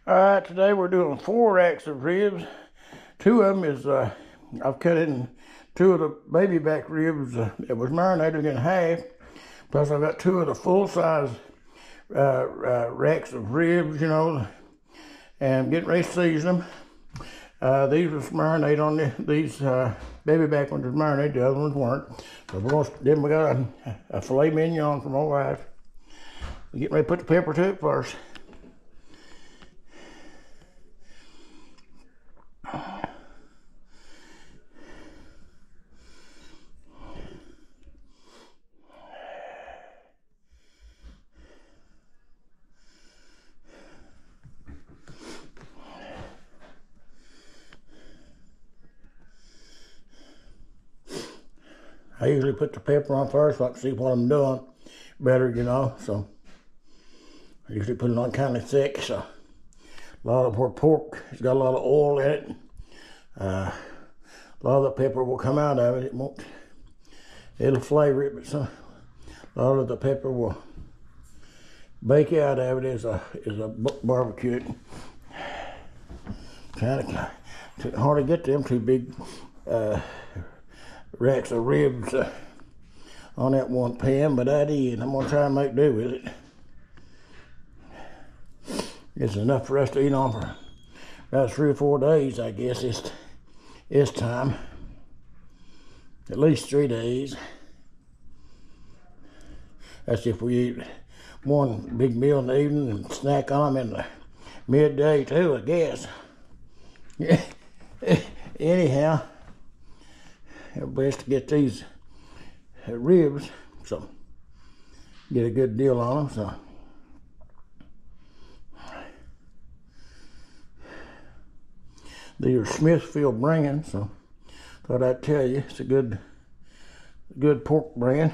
All right, today we're doing 4 racks of ribs. 2 of them is, I've cut in 2 of the baby back ribs that was marinated in half. Plus I've got 2 of the full-size racks of ribs, you know, and I'm getting ready to season them. These was marinated on these baby back ones was marinated, the other ones weren't. So then we got a filet mignon from my wife. We're getting ready to put the pepper to it first. I usually put the pepper on first so I can see what I'm doing better, you know, so I usually put it on kind of thick, so a lot of pork, it's got a lot of oil in it. A lot of the pepper will come out of it. It won't, it'll flavor it, but a lot of the pepper will bake out of it as a barbecue. Kind of hard to get them 2 big racks of ribs on that one pan, but I did. I'm gonna try and make do with it. It's enough for us to eat on for about 3 or 4 days, I guess. It's time. At least 3 days. That's if we eat one big meal in the evening and snack on them in the midday too, I guess. Anyhow, it's best to get these ribs, so get a good deal on them. So these are Smithfield brand, so thought I'd tell you it's a good pork brand.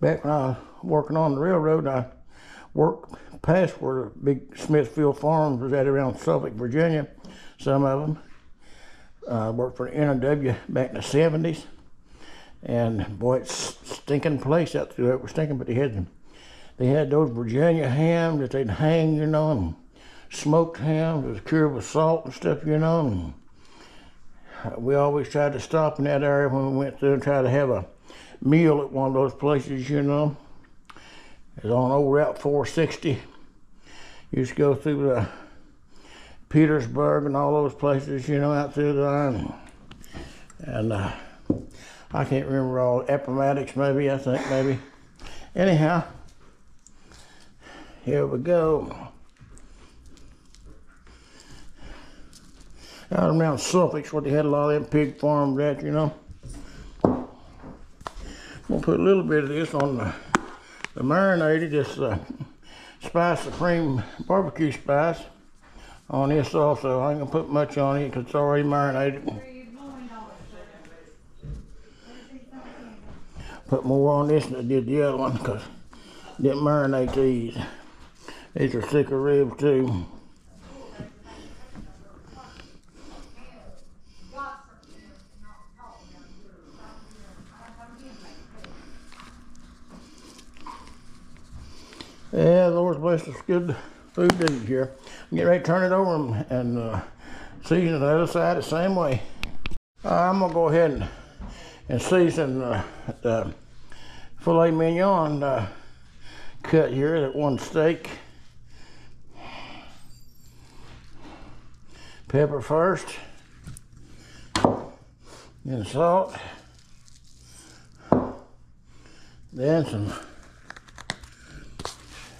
Back when I was working on the railroad, I worked past where the big Smithfield farms was at around Suffolk, Virginia, some of them. I worked for the NW back in the 70s, and boy, it's stinking place out there. It was stinking, but they had those Virginia hams that they'd hang, you know, and smoked hams. It was cured with salt and stuff, you know. And we always tried to stop in that area when we went through and try to have a meal at one of those places, you know. It's on old Route 460. Used to go through Petersburg and all those places, you know, out through there. And I can't remember all, Appomattox maybe, I think maybe. Anyhow, here we go. Out around Suffolk's where they had a lot of them pig farms at, you know. I'm gonna put a little bit of this on the marinated, this Spice Supreme barbecue spice on this also. I ain't gonna put much on it because it's already marinated. Put more on this than I did the other one because I didn't marinate these. These are thicker ribs too. Yeah, Lord's blessed us good food to eat here. I'm getting ready to turn it over and season the other side the same way. I'm gonna go ahead and season the filet mignon cut here, that one steak. Pepper first, then salt, then some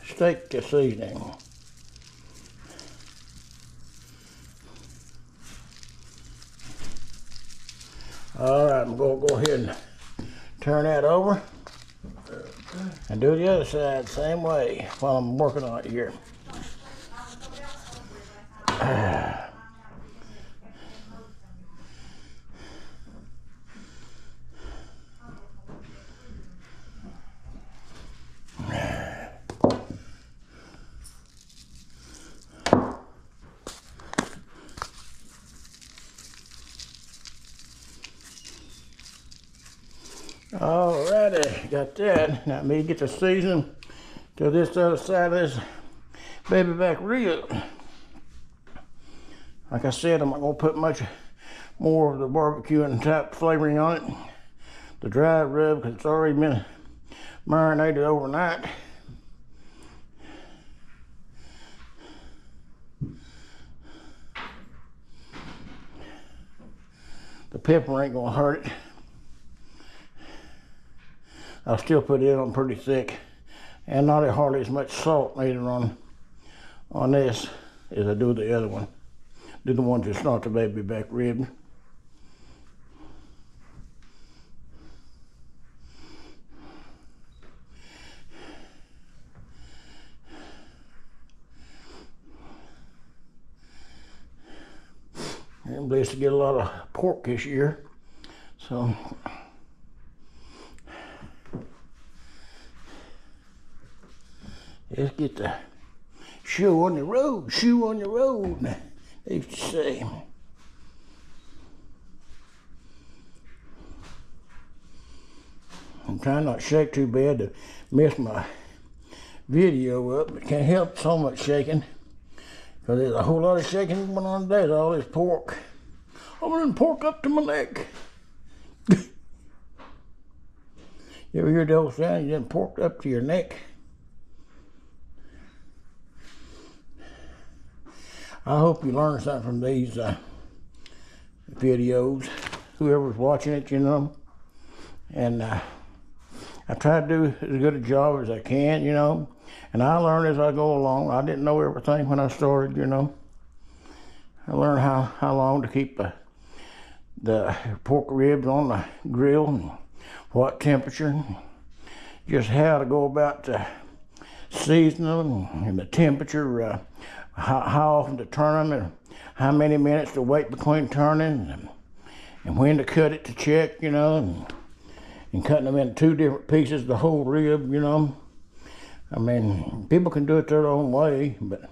steak seasoning. All right, I'm gonna go ahead and turn that over and do the other side the same way while I'm working on it here. Alrighty, got that. Now me get the season to this other side of this baby back rib. Like I said, I'm not gonna put much more of the barbecue and type flavoring on it. The dry rub, because it's already been marinated overnight. The pepper ain't gonna hurt it. I'll still put it on pretty thick, and not hardly as much salt neither on this as I do the other one. Do the one that's not the baby back rib. I'm blessed to get a lot of pork this year, so let's get the shoe on the road, they used to say. I'm trying not to shake too bad to mess my video up, but can't help so much shaking, because there's a whole lot of shaking going on today. There's all this pork. I'm running pork up to my neck. You ever hear the old sound? You done pork up to your neck? I hope you learn something from these videos, whoever's watching it, you know. And I try to do as good a job as I can, you know. And I learn as I go along. I didn't know everything when I started, you know. I learned how long to keep the pork ribs on the grill, and what temperature, just how to go about seasoning them, and the temperature, how often to turn them, and how many minutes to wait between turning, and when to cut it to check, you know, and cutting them into 2 different pieces, the whole rib, you know. I mean, people can do it their own way, but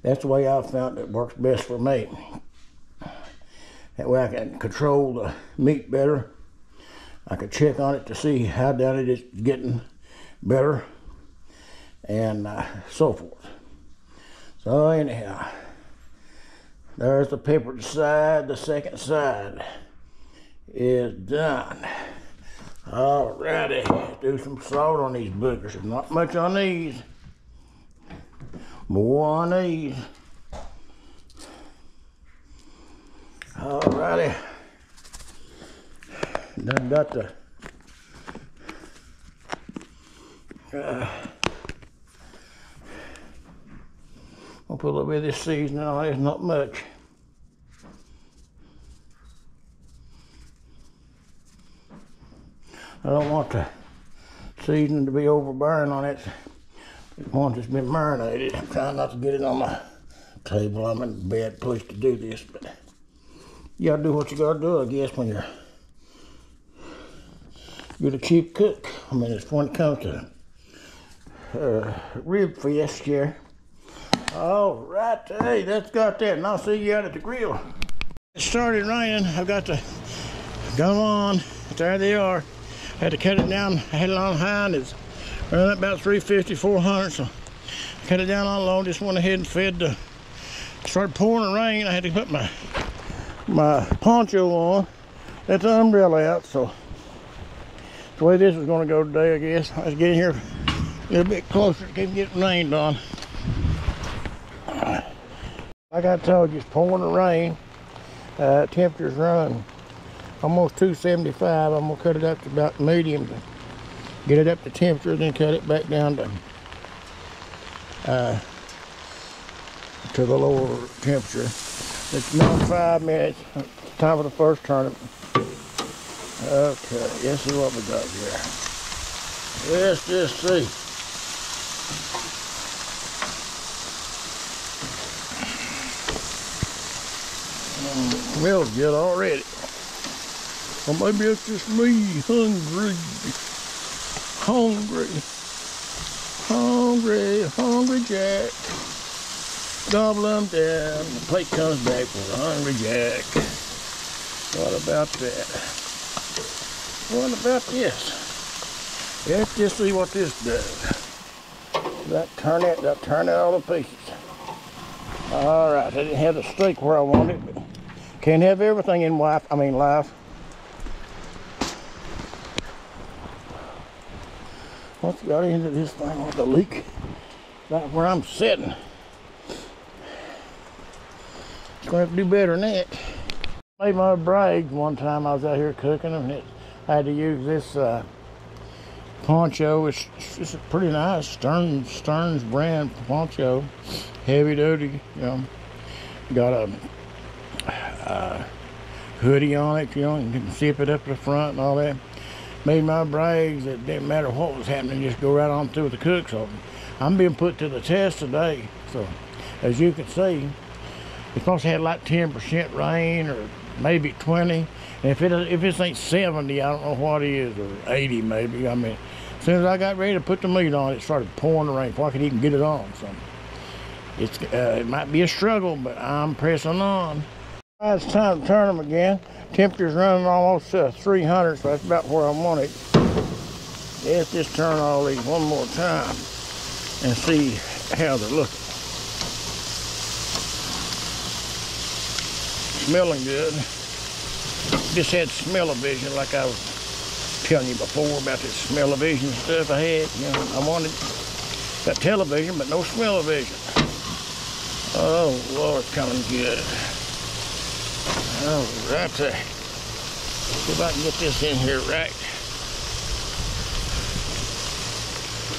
that's the way I've found it works best for me. That way I can control the meat better. I can check on it to see how down it is getting better, and so forth. So anyhow, there's the pepper side. The second side is done. Alrighty, do some salt on these boogers. Not much on these, more on these. Alrighty, done got the I'll put a little bit of this seasoning on it, not much. I don't want the seasoning to be overbearing on it once it's been marinated. I'm trying not to get it on my table. I'm in a bad place to do this, but you gotta do what you gotta do, I guess, when you're the chief cook. I mean, it's when it comes to rib fest here. All right, hey, that's got that, and I'll see you out at the grill. It started raining. I've got the gun on. There they are. Had to cut it down. I had it on high, and it's running about 350, 400. So I cut it down on low. Just went ahead and fed the. Started pouring the rain. I had to put my poncho on. Let the umbrella out. So the way this is going to go today, I guess. I was getting here a little bit closer to keep getting rained on. Like I told you, it's pouring the rain. Temperature's running almost 275. I'm gonna cut it up to about medium to get it up to temperature, then cut it back down to the lower temperature. It's been 5 minutes. Time for the first turnip. Okay, let's see what we got here. Let's just see. Smells good already. Or maybe it's just me, hungry, Jack. Gobble them down. The plate comes back with a hungry Jack. What about that? What about this? Let's just see what this does. Turn it all to pieces. All right, I didn't have the steak where I wanted it, but can't have everything in life. What's got into this thing with the leak? Right where I'm sitting. Gonna have to do better than that. Made my brags one time. I was out here cooking them, and I had to use this poncho. It's a pretty nice Stearns brand poncho, heavy duty. You know, got a hoodie on it. You know, and you can zip it up to the front and all that. Made my brags. It didn't matter what was happening, just go right on through with the cook. So I'm being put to the test today. So as you can see, it's supposed to have like 10% rain or maybe 20. And if it ain't 70, I don't know what it is, or 80 maybe. I mean, as soon as I got ready to put the meat on, it started pouring the rain before I could even get it on. So it might be a struggle, but I'm pressing on. It's time to turn them again. Temperature's running almost 300, so that's about where I want it. Let's just turn all these one more time and see how they're looking. Smelling good. Just had smell-o-vision, like I was telling you before about this smell-o-vision stuff I had. You know, I wanted that television, but no smell-o-vision. Oh Lord, it's coming good. All right, see if I can get this in here right.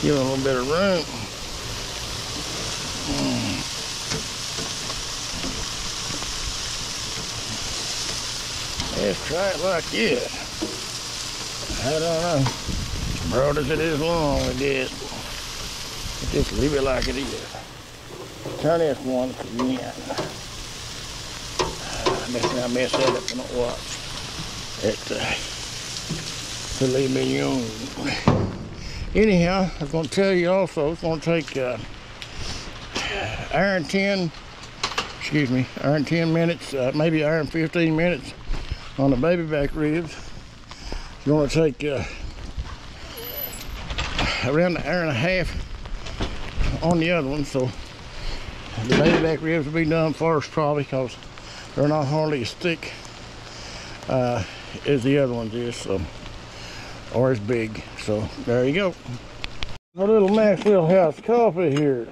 Give it a little bit of room. Let's try it like this. I don't know. As broad as it is long, it is. Just leave it like it is. Turn this one again. I mess that up and not watch. It's Filet Mignon. Anyhow, I was going to tell you also, it's going to take iron 10 minutes, maybe iron 15 minutes on the baby back ribs. It's going to take around an hour and a half on the other one. So the baby back ribs will be done first probably, because they're not hardly as thick as the other ones is, so, or as big. So there you go. A little Maxwell House coffee here.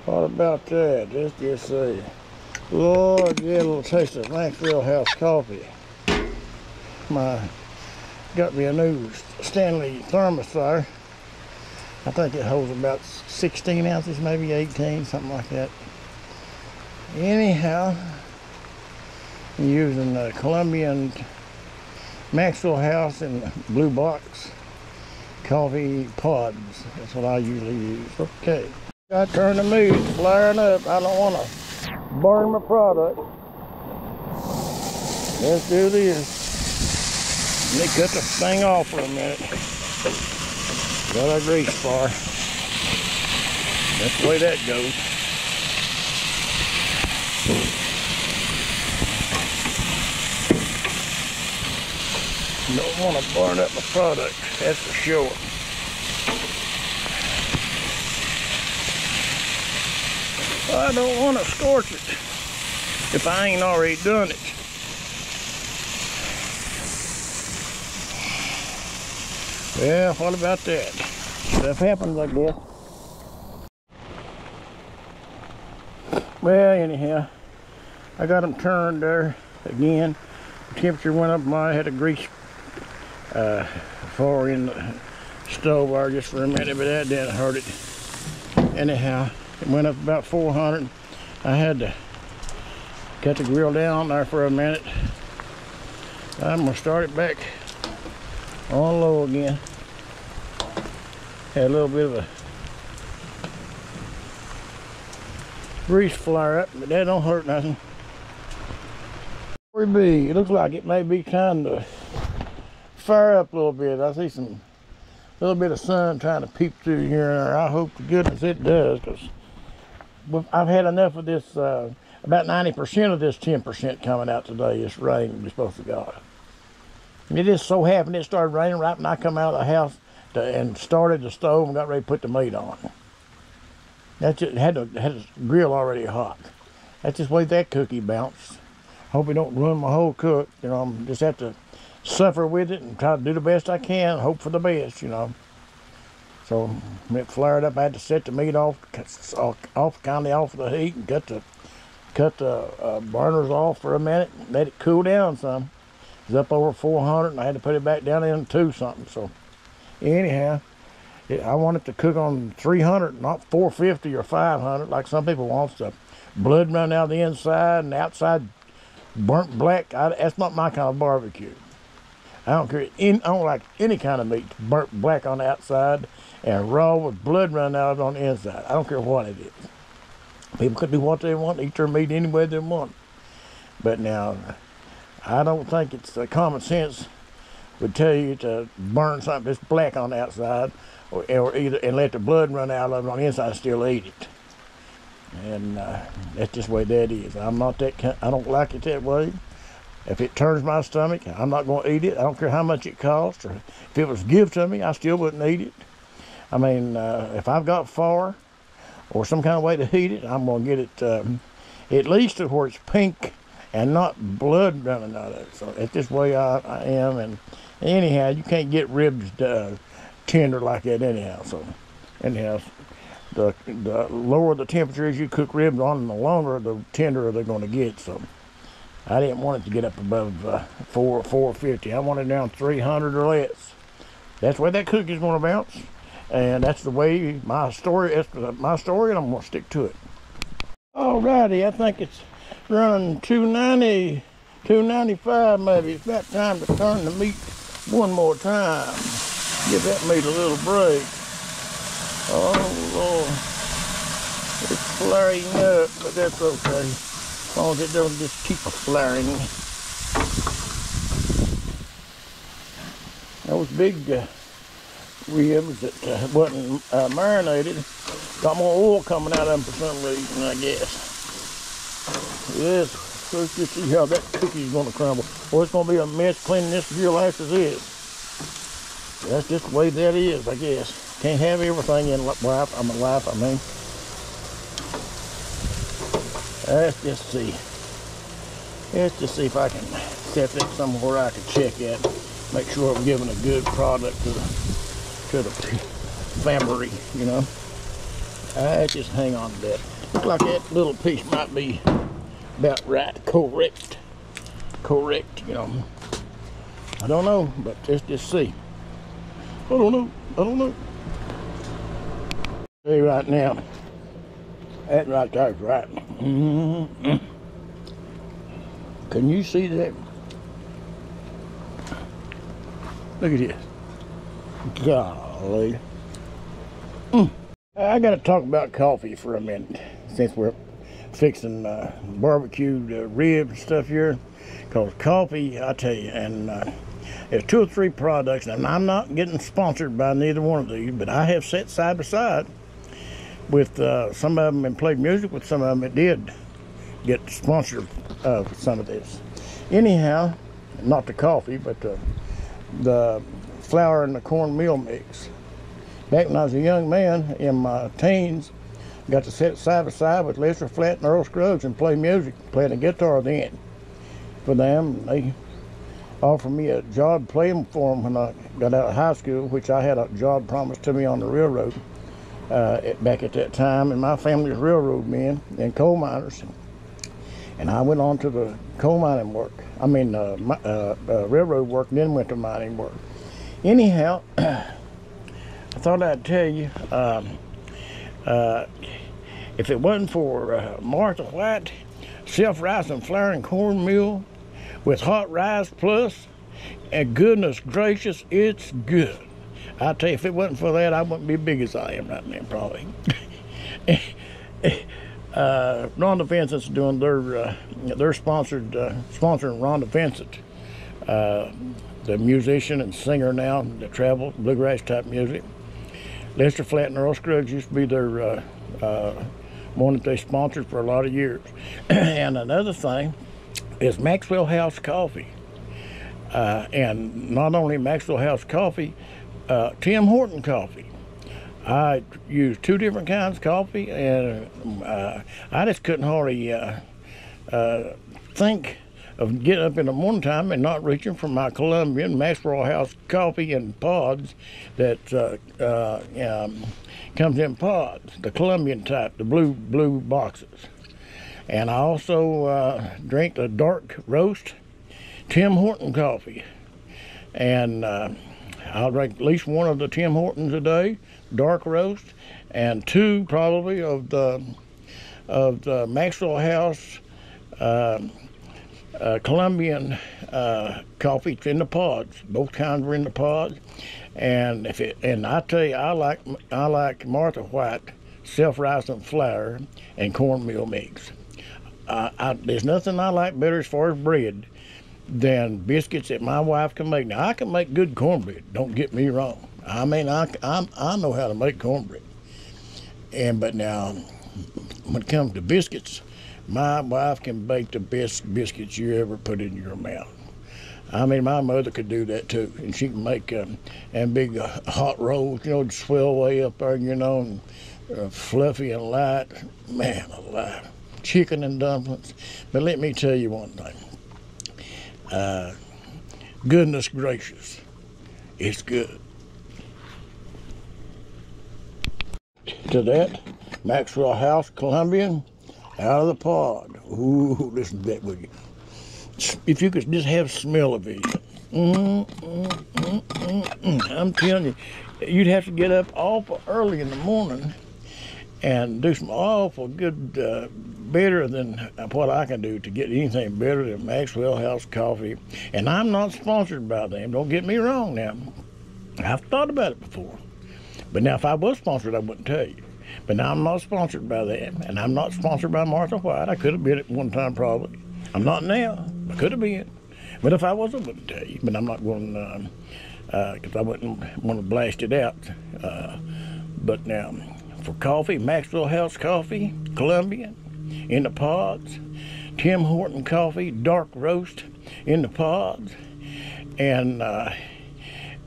What about that? Let's just say, Lord, get a little taste of Maxwell House coffee. Got me a new Stanley thermos there. I think it holds about 16 ounces, maybe 18, something like that. Anyhow, I'm using the Colombian Maxwell House and Blue Box coffee pods. That's what I usually use. Okay. I turn the meat, it's flaring up. I don't want to burn my product. Let's do this. Let me cut the thing off for a minute. Got our grease bar. That's the way that goes. Don't want to burn up my product, that's for sure. I don't want to scorch it if I ain't already done it. Well, what about that? Stuff happens, I guess. Well, anyhow, I got them turned there again. The temperature went up. I had a grease fire in the stove there just for a minute, but that didn't hurt it. Anyhow, it went up about 400. I had to cut the grill down there for a minute. I'm gonna start it back on low again. Had a little bit of a grease flare up, but that don't hurt nothing. It looks like it may be time to fire up a little bit. I see a little bit of sun trying to peep through here and there. I hope to goodness it does, because I've had enough of this. About 90% of this 10% coming out today. This rain we're supposed to go. And it just so happened it started raining right when I come out of the house and started the stove and got ready to put the meat on. That's just had the grill already hot. That's just the way that cookie bounced. Hope it don't ruin my whole cook. You know, I'm just have to suffer with it and try to do the best I can. Hope for the best. You know. So when it flared up, I had to set the meat off kind of off the heat, and cut the burners off for a minute. Let it cool down some. It was up over 400, and I had to put it back down into something. So anyhow, I want it to cook on 300, not 450 or 500, like some people want. The blood run out the inside and the outside burnt black. That's not my kind of barbecue. I don't care. I don't like any kind of meat burnt black on the outside and raw with blood running out on the inside. I don't care what it is. People can do what they want, eat their meat any way they want. But now, I don't think it's common sense would tell you to burn something that's black on the outside, or either and let the blood run out of it on the inside and still eat it. And that's just the way that is. I'm not that kind. I don't like it that way. If it turns my stomach, I'm not going to eat it. I don't care how much it costs, or if it was given to me, I still wouldn't eat it. I mean, if I've got fire or some kind of way to heat it, I'm going to get it at least to where it's pink and not blood running out of it. So that's just the way I am. And anyhow, you can't get ribs tender like that anyhow. So anyhow, the lower the temperatures you cook ribs on, the longer, the tenderer they're going to get. So I didn't want it to get up above 450. I wanted it down 300 or less. That's the way that cookie's going to bounce. And that's the way my story, and I'm going to stick to it. Alrighty, I think it's running 290, 295 maybe. It's about time to turn the meat one more time. Give that meat a little break. Oh Lord, it's flaring up, but that's okay. As long as it doesn't just keep flaring. Those big ribs that wasn't marinated got more oil coming out of them for some reason, I guess. Yes, so let's just see how that cookie's going to crumble. Well, it's going to be a mess cleaning this grill after this. That's just the way that is, I guess. Can't have everything in life. I mean. Let's just see. Let's just see if I can set that somewhere I can check at. Make sure I'm giving a good product to the family, you know. Just hang on to that. Looks like that little piece might be about right, correct, you know. I don't know, but let's just see. I don't know. See right now, that right there's right. Can you see that? Look at this. Golly. I got to talk about coffee for a minute, since we're fixing barbecued ribs and stuff here. Because coffee, I tell you, and there's 2 or 3 products, and I'm not getting sponsored by neither one of these, but I have sat side by side with some of them and played music with some of them that did get sponsored for some of this. Anyhow, not the coffee, but the flour and the cornmeal mix. Back when I was a young man in my teens, got to sit side by side with Lester Flatt and Earl Scruggs and play music, playing the guitar then for them. They offered me a job playing for them when I got out of high school, which I had a job promised to me on the railroad back at that time. And my family was railroad men and coal miners. And I went on to the coal mining work. I mean, railroad work, and then went to mining work. Anyhow, I thought I'd tell you, if it wasn't for Martha White self-rising flour and cornmeal with hot rice plus, and goodness gracious, it's good. I tell you, if it wasn't for that, I wouldn't be big as I am right now, probably. Rhonda Vincent's doing their sponsoring Rhonda Vincent, the musician and singer now that travels bluegrass type music. Lester Flatt and Earl Scruggs used to be their one that they sponsored for a lot of years. And another thing is Maxwell House Coffee, and not only Maxwell House Coffee, Tim Horton Coffee. I used 2 different kinds of coffee, and I just couldn't hardly think of getting up in the morning time and not reaching for my Colombian Maxwell House coffee in pods that comes in pods, the Colombian type, the blue boxes. And I also drink the dark roast Tim Horton coffee, and I'll drink at least 1 of the Tim Hortons a day, dark roast, and 2 probably of the Maxwell House Colombian coffee. It's in the pods. Both kinds are in the pods, and I tell you, I like Martha White self-rising flour and cornmeal mix. There's nothing I like better as far as bread than biscuits that my wife can make. Now I can make good cornbread. Don't get me wrong. I mean, I know how to make cornbread. But now, when it comes to biscuits, my wife can bake the best biscuits you ever put in your mouth. I mean, my mother could do that too, and she can make and big hot rolls, swell way up there, and fluffy and light. Man alive, chicken and dumplings. But let me tell you one thing. Goodness gracious, it's good. To that, Maxwell House Colombian, out of the pod. Ooh, listen to that, would you? If you could just have smell of it. I'm telling you, you'd have to get up awful early in the morning and do some awful good, better than what I can do to get anything better than Maxwell House coffee. And I'm not sponsored by them. Don't get me wrong now. I've thought about it before. But now if I was sponsored, I wouldn't tell you. But now I'm not sponsored by them, and I'm not sponsored by Martha White. I could have been at one time probably. I'm not now. I could have been. But if I was, I wouldn't tell you. But I'm not going to, because I wouldn't want to blast it out. But now, for coffee, Maxwell House coffee, Colombian, in the pods. Tim Horton coffee, dark roast, in the pods. And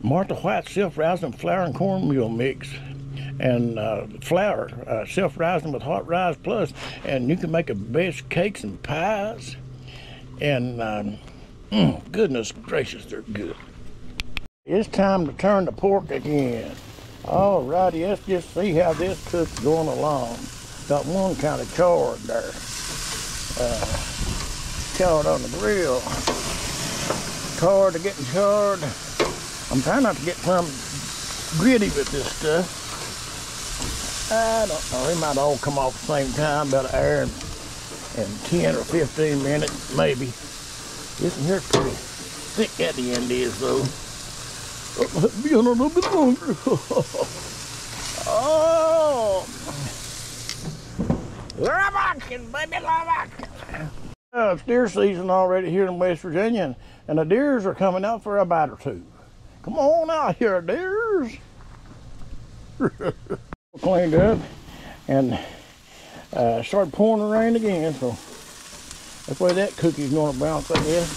Martha White self-rising flour and cornmeal mix. And flour, self-rising with hot rise plus. And you can make the best cakes and pies. And goodness gracious, they're good. It's time to turn the pork again. All righty, let's just see how this cook's going along. Got one kind of charred there. Charred on the grill. Charred to getting charred. I'm trying not to get some gritty with this stuff. I don't know, they might all come off at the same time, about an hour and 10 or 15 minutes, maybe. This one here's pretty thick at the end is, though. Be on a little bit longer. Oh! Lavakin, baby, lavakin. It's deer season already here in West Virginia, and the deers are coming out for a bite or 2. Come on out here, deers. Cleaned up and started pouring the rain again, so that's why that cookie's gonna bounce, I guess.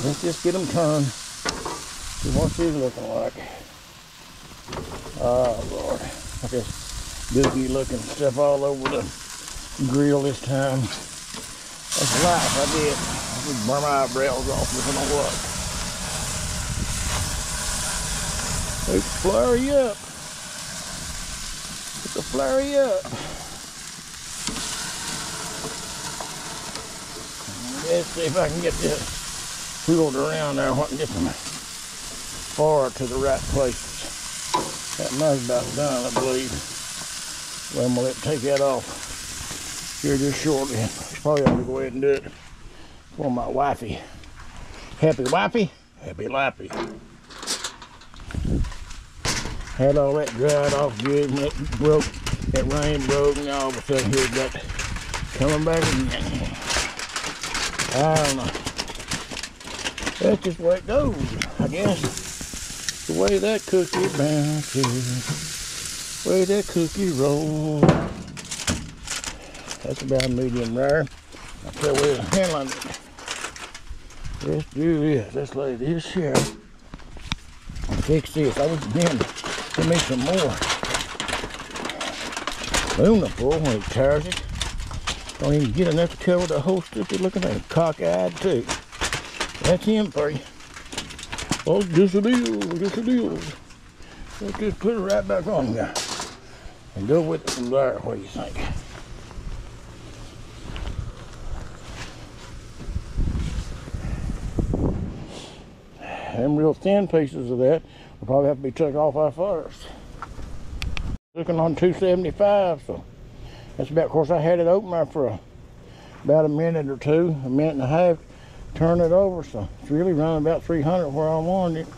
Let's just get them turned. See what she's looking like. Oh Lord, I guess gooky looking stuff all over the grill this time. That's life, I did. I could burn my eyebrows off if I don't know what. Let's flurry up. Put the flurry up. Let's see if I can get this wheeled around there. I can get them far to the right places. That mug's about done, I believe. Well, I'm gonna take that off here just shortly. Probably ought to go ahead and do it for my wifey. Happy wifey, happy lappy. Had all that dried off good when it broke, that rain broke, and all of a sudden here it got coming back again. I don't know. That's just the way it goes, I guess. The way that cookie bounces, the way that cookie rolls. That's about medium rare. That's the way of handling it. Let's do this. Let's lay this here and fix this. I was been give me some more Luna full when it tires it. Don't even get enough to cover the whole stupid looking thing. Cockeyed too. That's him for you. Oh, just a deal, just a deal. Let's just put it right back on there and go with it from there. What do you think? Them real thin pieces of that will probably have to be took off our first. Looking on 275, so that's about, of course I had it open there for about a minute or two, a minute and a half, turn it over, so it's really running about 300 where I wanted it.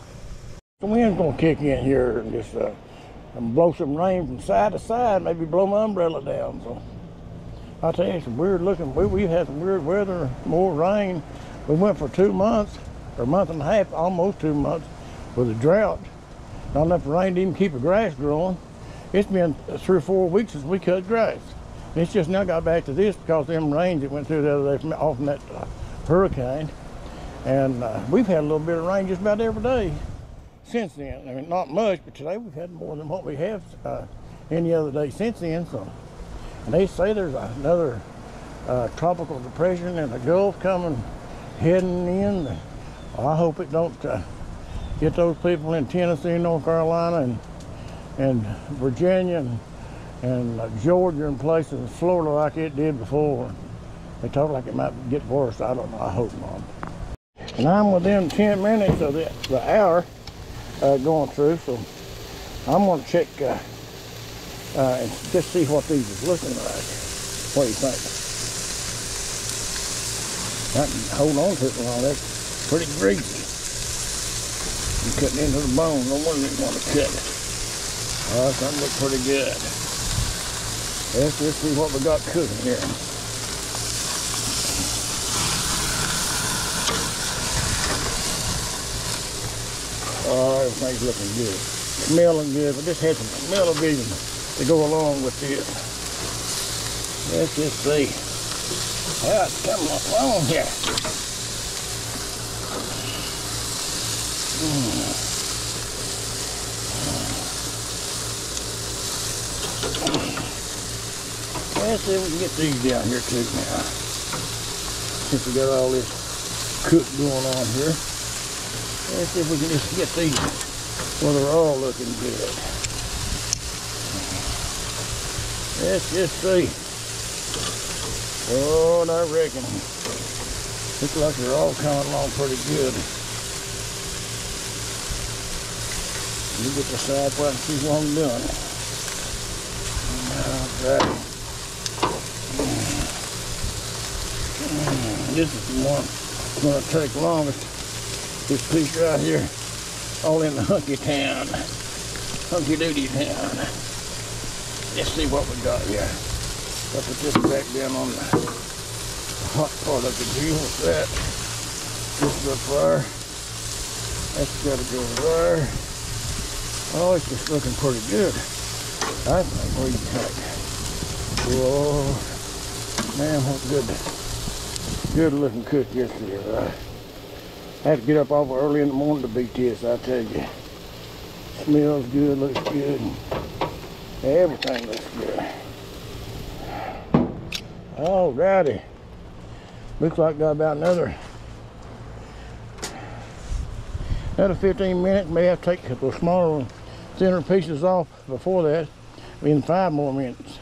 The wind's gonna kick in here and just and blow some rain from side to side, maybe blow my umbrella down. So I'll tell you, it's weird looking. We've had some weird weather, more rain. We went for 2 months, or a month and a half, almost 2 months, with a drought. Not enough rain to even keep the grass growing. It's been 3 or 4 weeks since we cut grass. And it's just now got back to this because of them rains that went through the other day off from that hurricane. And we've had a little bit of rain just about every day since then. I mean, not much, but today we've had more than what we have any other day since then. So, and they say there's another tropical depression in the Gulf coming, heading in. Well, I hope it don't get those people in Tennessee, North Carolina, and Virginia, and Georgia, and places in Florida like it did before. They talk like it might get worse. I don't know. I hope not. And I'm within 10 minutes of the hour going through, so I'm going to check and just see what these is looking like. What do you think? I can hold on to it long. That's pretty greasy. You cutting into the bone. No wonder you want to cut it. Oh, it's going to look pretty good. Let's just see what we got cooking here. Oh, everything's looking good. Smelling good. I just had some smell-o-vision to go along with this. Let's just see how it's coming along here. Let's see if we can get these down here too now. Since we got all this cooked going on here. Let's see if we can just get these where they're all looking good. Let's just see. Oh, and I reckon looks like they're all coming along pretty good. Let me get the side where I can see what I'm doing. All right. This is the one that's going to take longest. This piece right here, all in the hunky doody town. Let's see what we got here. I'll put this back down on the hot part of the deal with that. This is up there. That's got to go there. Oh, it's just looking pretty good. I think. What do you think? Whoa, man, what good looking cook yesterday. I had to get up awful early in the morning to beat this, I tell you. Smells good, looks good. Everything looks good. Alrighty. Looks like got about another 15 minutes. May have to take the smaller, thinner pieces off before that. In 5 more minutes.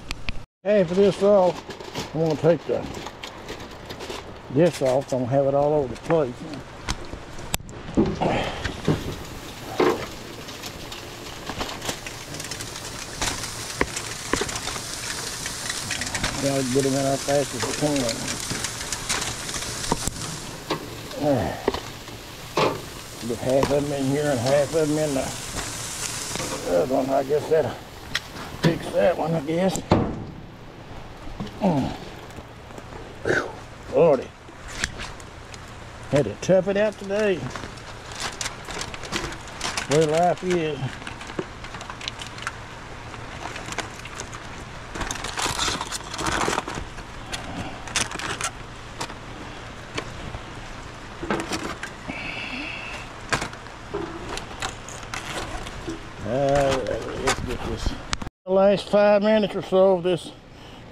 Half of this off, I'm going to take this off. I'm going to have it all over the place. Gotta get them in as fast as I can. Get half of them in here and half of them in the other one. I guess that'll fix that one, I guess. Lordy. Had to tough it out today. Where life is. The last 5 minutes or so of this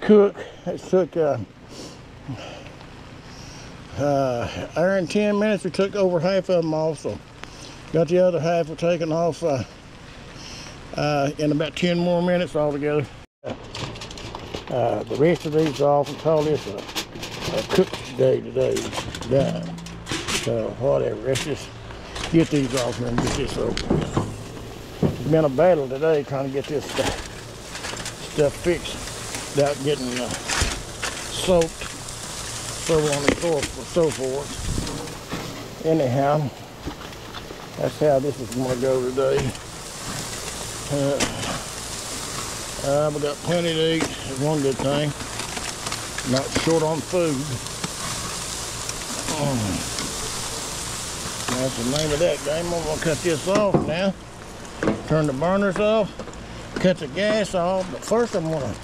cook, it took hour and 10 minutes. We took over half of them off, so got the other half we're taking off in about 10 more minutes altogether. The rest of these off, we call this a cook day today. Done. So whatever, let's just get these off here and get this over with. It's been a battle today trying to get this stuff fixed without getting soaked, so on and so forth. Anyhow, that's how this is going to go today. We got plenty to eat. That's one good thing. Not short on food. That's the name of that game. I'm going to cut this off now. Turn the burners off. Cut the gas off. But first I'm going to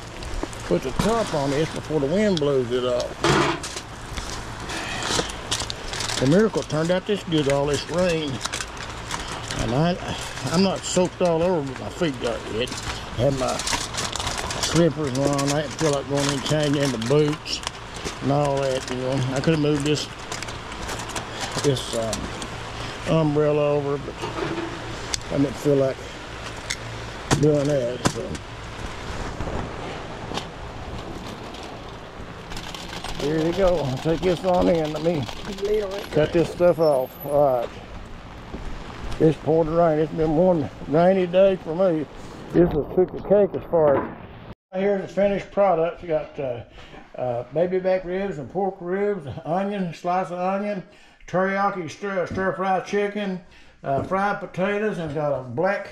put the top on this before the wind blows it off. The miracle turned out this good, all this rain. And I'm not soaked all over, but my feet got wet. Had my slippers on. I didn't feel like going in and changing into boots and all that, you know. I could have moved this umbrella over, but I didn't feel like doing that, so. Here you go. I'll take this on in. Let me cut this stuff off. All right. It's poured rain. It's been one rainy day for me. This has took the cake as far as. Here's the finished product. You got baby back ribs and pork ribs, onion, slice of onion, teriyaki stir-fried chicken, fried potatoes, and got a black